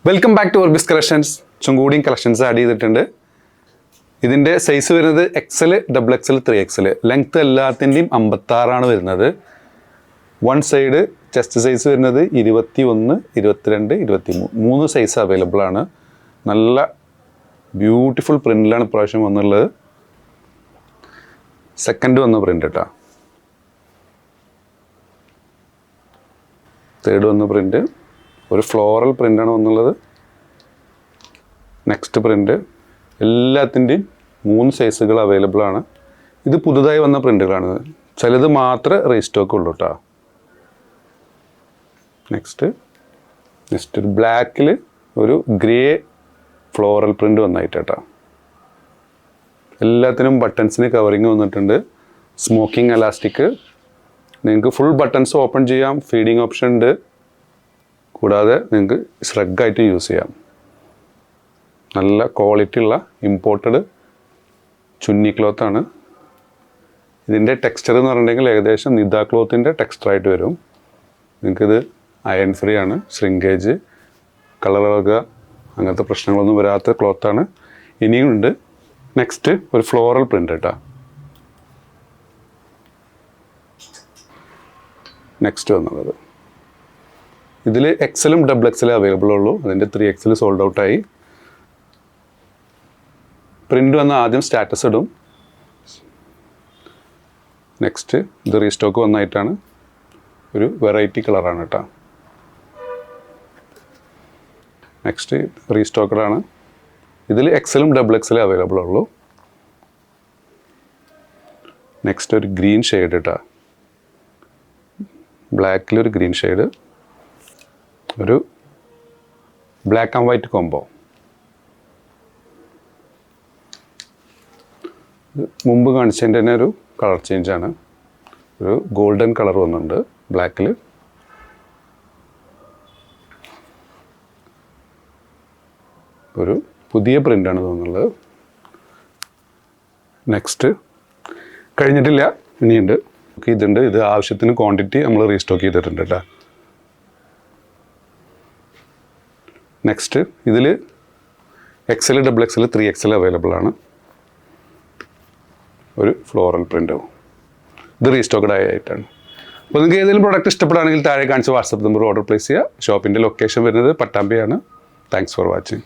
Welcome back to Orbis collections. ചുങ്കൂടിയും collections add ചെയ്തിട്ടുണ്ട്. ഇതിൻ്റെ സൈസ് വരുന്നത് XL, XXL, 3XL. ലെങ്ത്ത് എല്ലാത്തിൻ്റെയും 56 വരുന്നത്. വൺ സൈഡ് ചെസ്റ്റ് സൈസ് വരുന്നത് 21, 22, 23. 3 സൈസ് അവൈലബിൾ ആണ്. നല്ല ബ്യൂട്ടിഫുൾ പ്രിൻ്റിലാണ് ഇപ്രാവശ്യം വന്നുള്ളത്. സെക്കൻഡ് വന്ന പ്രിൻ്റ് കേട്ടോ. തേർഡ് വന്ന പ്രിൻ്റ് ഒരു ഫ്ലോറൽ പ്രിൻ്റാണ് വന്നുള്ളത്. നെക്സ്റ്റ് പ്രിൻ്റ് എല്ലാത്തിൻ്റെയും 3 സൈസുകൾ അവൈലബിൾ ആണ്. ഇത് പുതുതായി വന്ന പ്രിൻ്റുകളാണ്. ചിലത് മാത്രമേ റീസ്റ്റോക്ക് ഉള്ളൂ കേട്ടോ. നെക്സ്റ്റ് ഒരു ബ്ലാക്കിൽ ഒരു ഗ്രേ ഫ്ലോറൽ പ്രിൻ്റ് വന്നായിട്ട് കേട്ടോ. എല്ലാത്തിനും ബട്ടൺസിന് കവറിങ് വന്നിട്ടുണ്ട്. Smoking elastic. നിങ്ങൾക്ക് ഫുൾ ബട്ടൺസ് ഓപ്പൺ ചെയ്യാം. ഫീഡിങ് ഓപ്ഷൻ ഉണ്ട്. കൂടാതെ നിങ്ങൾക്ക് ശ്രഗായിട്ട് യൂസ് ചെയ്യാം. നല്ല ക്വാളിറ്റി ഉള്ള ഇമ്പോർട്ടഡ് ചുന്നി ക്ലോത്താണ്. ഇതിൻ്റെ ടെക്സ്ചർ എന്ന് പറഞ്ഞിട്ടുണ്ടെങ്കിൽ ഏകദേശം നിദ ക്ലോത്തിൻ്റെ ടെക്സ്ചറായിട്ട് വരും. നിങ്ങൾക്കിത് അയൺ ഫ്രീ ആണ്. ശ്രിങ്കേജ്, കളർ ഇളകുക അങ്ങനത്തെ പ്രശ്നങ്ങളൊന്നും വരാത്ത ക്ലോത്താണ്. ഇനിയും ഉണ്ട്. നെക്സ്റ്റ് ഒരു ഫ്ലോറൽ പ്രിൻ്റ് കേട്ടോ. നെക്സ്റ്റ് വന്നുള്ളത് ഇതിൽ XLും XXL അവൈലബിൾ ഉള്ളൂ. അതിൻ്റെ 3XL സോൾഡ് ഔട്ടായി. പ്രിൻ്റ് വന്ന ആദ്യം സ്റ്റാറ്റസ് ഇടും. നെക്സ്റ്റ് ഇത് റീസ്റ്റോക്ക് വന്നായിട്ടാണ്. ഒരു വെറൈറ്റി കളറാണ് കേട്ടോ. നെക്സ്റ്റ് റീസ്റ്റോക്കഡാണ്. ഇതിൽ XLും XXL അവൈലബിൾ ഉള്ളൂ. നെക്സ്റ്റ് ഒരു ഗ്രീൻ ഷെയ്ഡ് കേട്ടോ. ബ്ലാക്കിലൊരു ഗ്രീൻ ഷെയ്ഡ്, ഒരു ബ്ലാക്ക് ആൻഡ് വൈറ്റ് കോംബോ. മുമ്പ് കാണിച്ചതിൻ്റെ തന്നെ ഒരു കളർ ചേഞ്ചാണ്. ഒരു ഗോൾഡൻ കളർ വന്നിട്ടുണ്ട് ബ്ലാക്കിൽ. ഒരു പുതിയ പ്രിൻ്റാണ് തോന്നുന്നത്. നെക്സ്റ്റ് കഴിഞ്ഞിട്ടില്ല, ഇനിയുണ്ട്. ഇതുണ്ട്. ഇത് ആവശ്യത്തിന് ക്വാണ്ടിറ്റി നമ്മൾ റീസ്റ്റോക്ക് ചെയ്തിട്ടുണ്ട് കേട്ടോ. നെക്സ്റ്റ് ഇതിൽ XL, XXL, 3XL അവൈലബിൾ ആണ്. ഒരു ഫ്ലോറൽ പ്രിൻ്റ്. ഇത് റീസ്റ്റോക്കഡ് ആയിട്ടാണ്. അപ്പോൾ നിങ്ങൾക്ക് ഏതെങ്കിലും പ്രോഡക്റ്റ് ഇഷ്ടപ്പെടുകയാണെങ്കിൽ താഴെ കാണിച്ച വാട്സപ്പ് നമ്പർ ഓർഡർ പ്ലേസ് ചെയ്യുക. ഷോപ്പിൻ്റെ ലൊക്കേഷൻ വരുന്നത് പട്ടാമ്പിയാണ്. Thanks for watching.